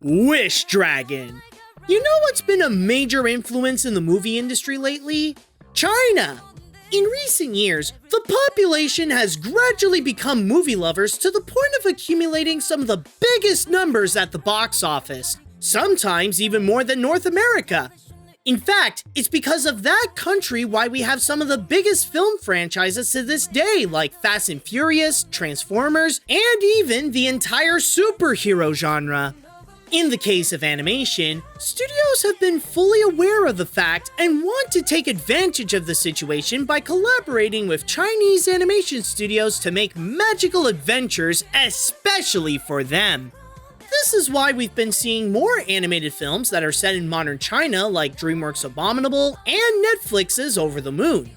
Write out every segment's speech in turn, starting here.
Wish Dragon. You know what's been a major influence in the movie industry lately? China. In recent years, the population has gradually become movie lovers to the point of accumulating some of the biggest numbers at the box office, sometimes even more than North America. In fact, it's because of that country why we have some of the biggest film franchises to this day, like Fast and Furious, Transformers, and even the entire superhero genre. In the case of animation, studios have been fully aware of the fact and want to take advantage of the situation by collaborating with Chinese animation studios to make magical adventures especially for them. This is why we've been seeing more animated films that are set in modern China like DreamWorks' Abominable and Netflix's Over the Moon.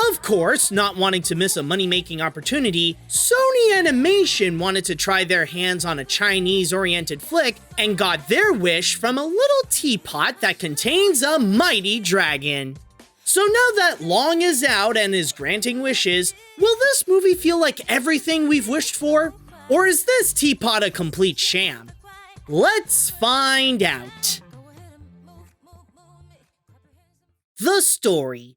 Of course, not wanting to miss a money-making opportunity, Sony Animation wanted to try their hands on a Chinese-oriented flick and got their wish from a little teapot that contains a mighty dragon. So now that Long is out and is granting wishes, will this movie feel like everything we've wished for? Or is this teapot a complete sham? Let's find out. The story.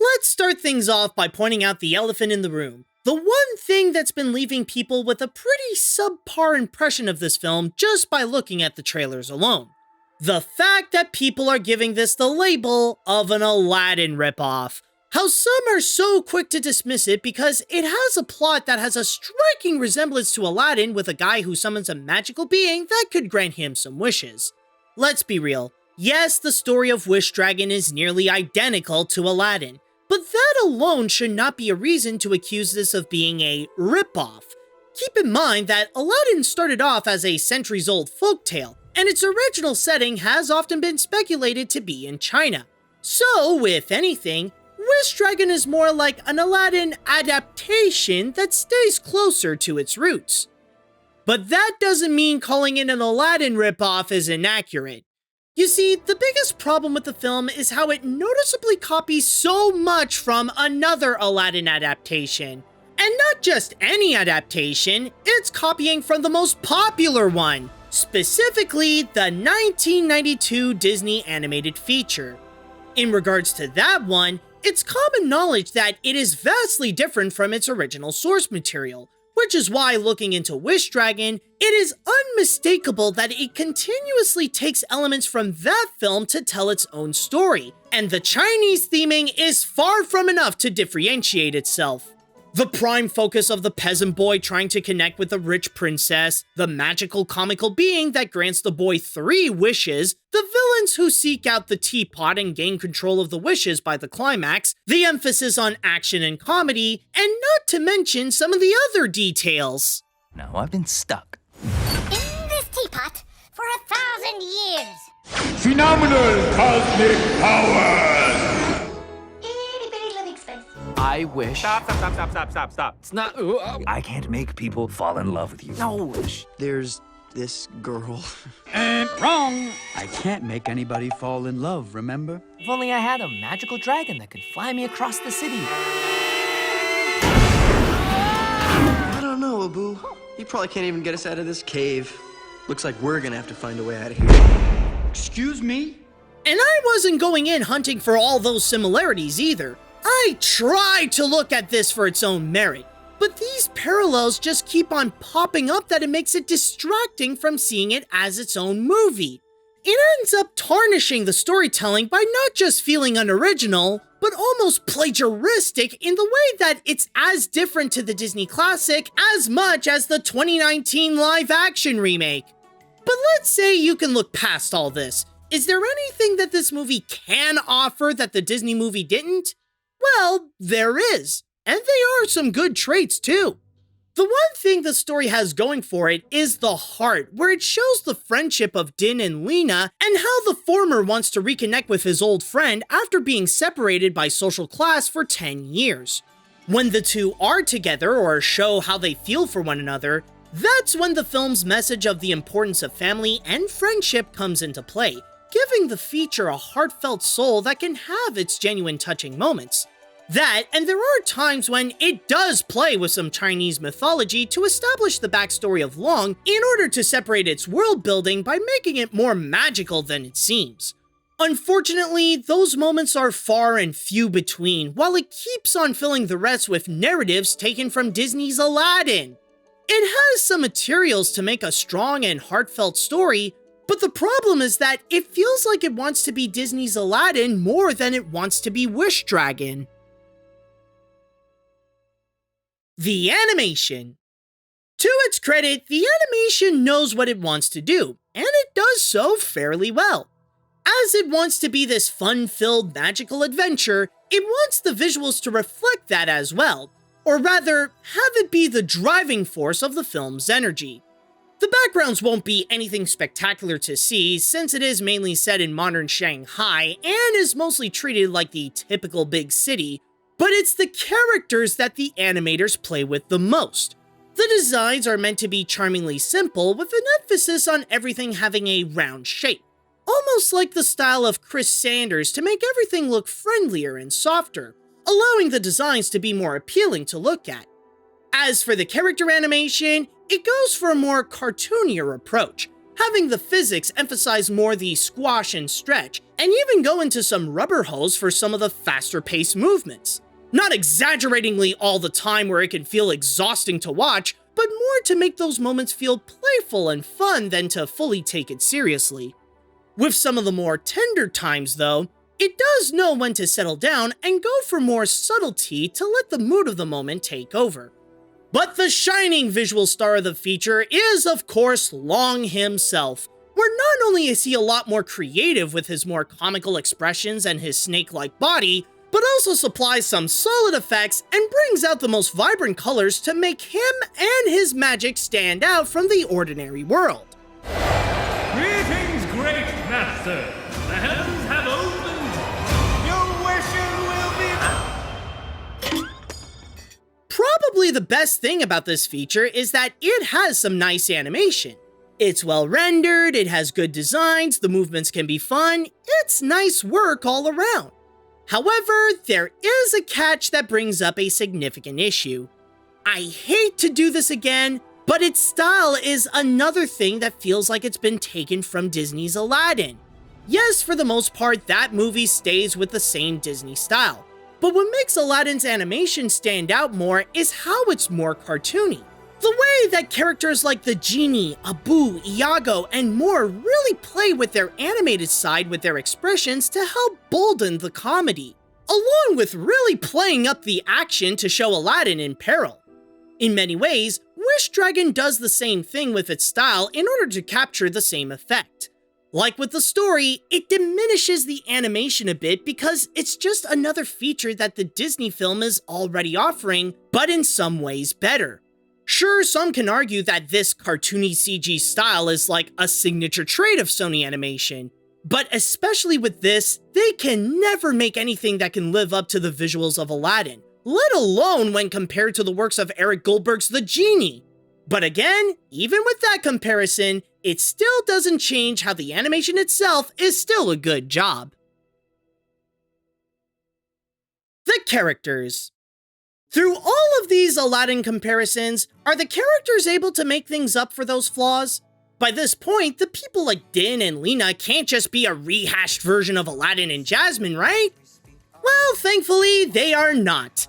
Let's start things off by pointing out the elephant in the room. The one thing that's been leaving people with a pretty subpar impression of this film just by looking at the trailers alone. The fact that people are giving this the label of an Aladdin ripoff. How some are so quick to dismiss it because it has a plot that has a striking resemblance to Aladdin with a guy who summons a magical being that could grant him some wishes. Let's be real. Yes, the story of Wish Dragon is nearly identical to Aladdin, but that alone should not be a reason to accuse this of being a ripoff. Keep in mind that Aladdin started off as a centuries-old folktale, and its original setting has often been speculated to be in China. So, if anything, Wish Dragon is more like an Aladdin adaptation that stays closer to its roots. But that doesn't mean calling it an Aladdin ripoff is inaccurate. You see, the biggest problem with the film is how it noticeably copies so much from another Aladdin adaptation. And not just any adaptation, it's copying from the most popular one, specifically the 1992 Disney animated feature. In regards to that one, it's common knowledge that it is vastly different from its original source material, which is why looking into Wish Dragon, it is unmistakable that it continuously takes elements from that film to tell its own story, and the Chinese theming is far from enough to differentiate itself. The prime focus of the peasant boy trying to connect with the rich princess, the magical comical being that grants the boy 3 wishes, the villains who seek out the teapot and gain control of the wishes by the climax, the emphasis on action and comedy, and not to mention some of the other details. Now I've been stuck. In this teapot for 1,000 years. Phenomenal cosmic powers! I wish. Stop. It's not. I can't make people fall in love with you. No. There's this girl. And wrong. I can't make anybody fall in love, remember? If only I had a magical dragon that could fly me across the city. I don't know, Abu. You probably can't even get us out of this cave. Looks like we're gonna have to find a way out of here. Excuse me? And I wasn't going in hunting for all those similarities either. I tried to look at this for its own merit, but these parallels just keep on popping up that it makes it distracting from seeing it as its own movie. It ends up tarnishing the storytelling by not just feeling unoriginal, but almost plagiaristic in the way that it's as different to the Disney classic as much as the 2019 live-action remake. But let's say you can look past all this. Is there anything that this movie can offer that the Disney movie didn't? Well, there is, and they are some good traits too. The one thing the story has going for it is the heart, where it shows the friendship of Din and Lena, and how the former wants to reconnect with his old friend after being separated by social class for 10 years. When the two are together or show how they feel for one another, that's when the film's message of the importance of family and friendship comes into play, giving the feature a heartfelt soul that can have its genuine touching moments. That, and there are times when it does play with some Chinese mythology to establish the backstory of Long in order to separate its world building by making it more magical than it seems. Unfortunately, those moments are far and few between, while it keeps on filling the rest with narratives taken from Disney's Aladdin. It has some materials to make a strong and heartfelt story, but the problem is that it feels like it wants to be Disney's Aladdin more than it wants to be Wish Dragon. The animation. To its credit, the animation knows what it wants to do, and it does so fairly well. As it wants to be this fun-filled magical adventure, it wants the visuals to reflect that as well, or rather, have it be the driving force of the film's energy. The backgrounds won't be anything spectacular to see, since it is mainly set in modern Shanghai and is mostly treated like the typical big city, but it's the characters that the animators play with the most. The designs are meant to be charmingly simple, with an emphasis on everything having a round shape, almost like the style of Chris Sanders to make everything look friendlier and softer, allowing the designs to be more appealing to look at. As for the character animation, it goes for a more cartoonier approach, having the physics emphasize more the squash and stretch, and even go into some rubber hose for some of the faster-paced movements. Not exaggeratingly all the time where it can feel exhausting to watch, but more to make those moments feel playful and fun than to fully take it seriously. With some of the more tender times though, it does know when to settle down and go for more subtlety to let the mood of the moment take over. But the shining visual star of the feature is, of course, Long himself, where not only is he a lot more creative with his more comical expressions and his snake-like body, but also supplies some solid effects and brings out the most vibrant colors to make him and his magic stand out from the ordinary world. Greetings, great master. The heavens have opened. Your wishes will be... Probably the best thing about this feature is that it has some nice animation. It's well rendered, it has good designs, the movements can be fun, it's nice work all around. However, there is a catch that brings up a significant issue. I hate to do this again, but its style is another thing that feels like it's been taken from Disney's Aladdin. Yes, for the most part, that movie stays with the same Disney style, but what makes Aladdin's animation stand out more is how it's more cartoony. The way that characters like the genie, Abu, Iago, and more really play with their animated side with their expressions to help bolden the comedy, along with really playing up the action to show Aladdin in peril. In many ways, Wish Dragon does the same thing with its style in order to capture the same effect. Like with the story, it diminishes the animation a bit because it's just another feature that the Disney film is already offering, but in some ways better. Sure, some can argue that this cartoony CG style is like a signature trait of Sony animation, but especially with this, they can never make anything that can live up to the visuals of Aladdin, let alone when compared to the works of Eric Goldberg's The Genie. But again, even with that comparison, it still doesn't change how the animation itself is still a good job. The characters. Through all of these Aladdin comparisons, are the characters able to make things up for those flaws? By this point, the people like Din and Lena can't just be a rehashed version of Aladdin and Jasmine, right? Well, thankfully, they are not.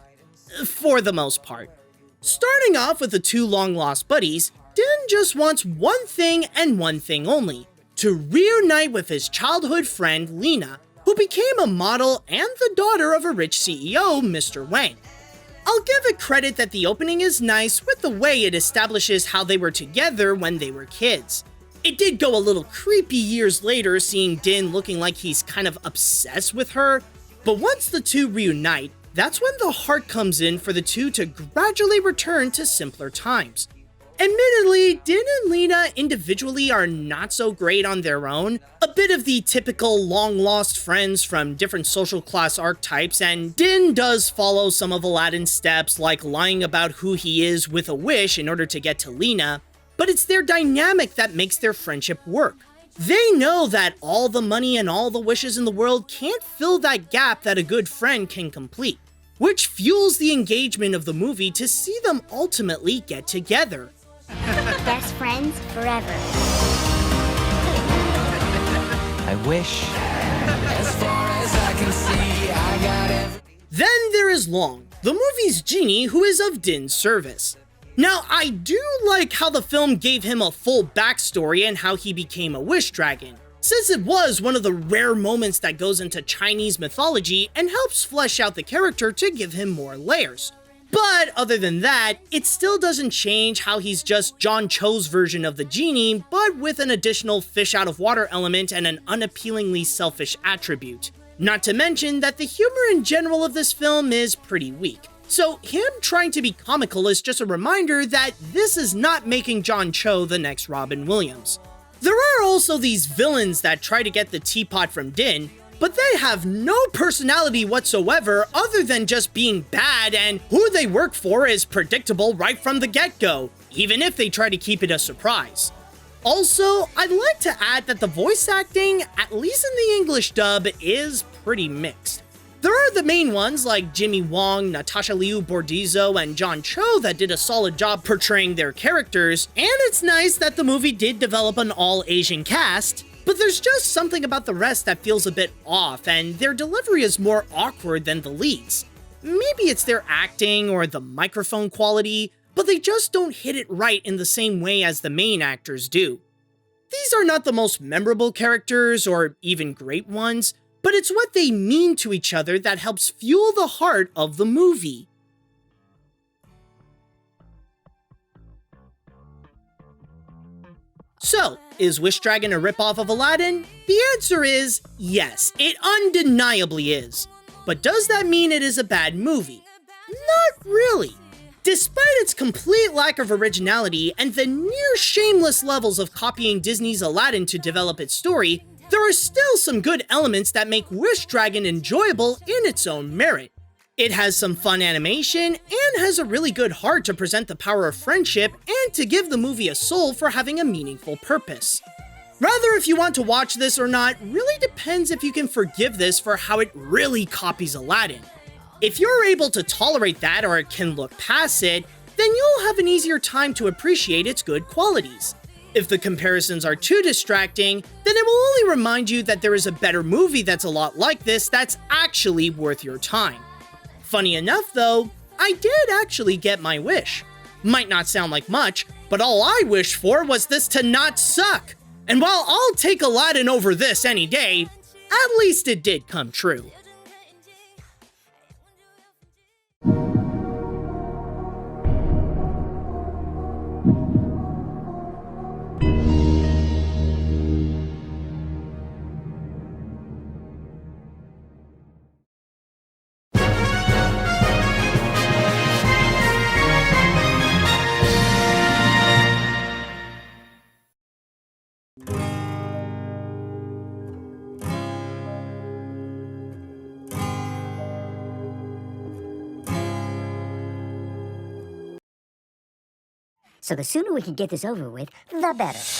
For the most part. Starting off with the two long-lost buddies, Din just wants one thing and one thing only, to reunite with his childhood friend Lena, who became a model and the daughter of a rich CEO, Mr. Wang. I'll give it credit that the opening is nice with the way it establishes how they were together when they were kids. It did go a little creepy years later seeing Din looking like he's kind of obsessed with her, but once the two reunite, that's when the heart comes in for the two to gradually return to simpler times. Admittedly, Din and Lena individually are not so great on their own, a bit of the typical long-lost friends from different social class archetypes, and Din does follow some of Aladdin's steps like lying about who he is with a wish in order to get to Lena, but it's their dynamic that makes their friendship work. They know that all the money and all the wishes in the world can't fill that gap that a good friend can complete. which fuels the engagement of the movie to see them ultimately get together. Best friends forever. I wish. Then there is Long, the movie's genie who is of Din's service. Now, I do like how the film gave him a full backstory and how he became a wish dragon, since it was one of the rare moments that goes into Chinese mythology and helps flesh out the character to give him more layers. But other than that, it still doesn't change how he's just John Cho's version of the genie, but with an additional fish out of water element and an unappealingly selfish attribute. Not to mention that the humor in general of this film is pretty weak. So him trying to be comical is just a reminder that this is not making John Cho the next Robin Williams. There are also these villains that try to get the teapot from Din, but they have no personality whatsoever other than just being bad, and who they work for is predictable right from the get-go, even if they try to keep it a surprise. Also, I'd like to add that the voice acting, at least in the English dub, is pretty mixed. There are the main ones like Jimmy Wong, Natasha Liu Bordizzo, and John Cho that did a solid job portraying their characters, and it's nice that the movie did develop an all-Asian cast, but there's just something about the rest that feels a bit off, and their delivery is more awkward than the leads. Maybe it's their acting or the microphone quality, but they just don't hit it right in the same way as the main actors do. These are not the most memorable characters or even great ones, but it's what they mean to each other that helps fuel the heart of the movie. So, is Wish Dragon a ripoff of Aladdin? The answer is yes, it undeniably is. But does that mean it is a bad movie? Not really. Despite its complete lack of originality and the near shameless levels of copying Disney's Aladdin to develop its story, there are still some good elements that make Wish Dragon enjoyable in its own merit. It has some fun animation and has a really good heart to present the power of friendship and to give the movie a soul for having a meaningful purpose. Rather, if you want to watch this or not really depends if you can forgive this for how it really copies Aladdin. If you're able to tolerate that or can look past it, then you'll have an easier time to appreciate its good qualities. If the comparisons are too distracting, then it will only remind you that there is a better movie that's a lot like this that's actually worth your time. Funny enough though, I did actually get my wish. Might not sound like much, but all I wished for was this to not suck. And while I'll take Aladdin over this any day, at least it did come true. So the sooner we can get this over with, the better.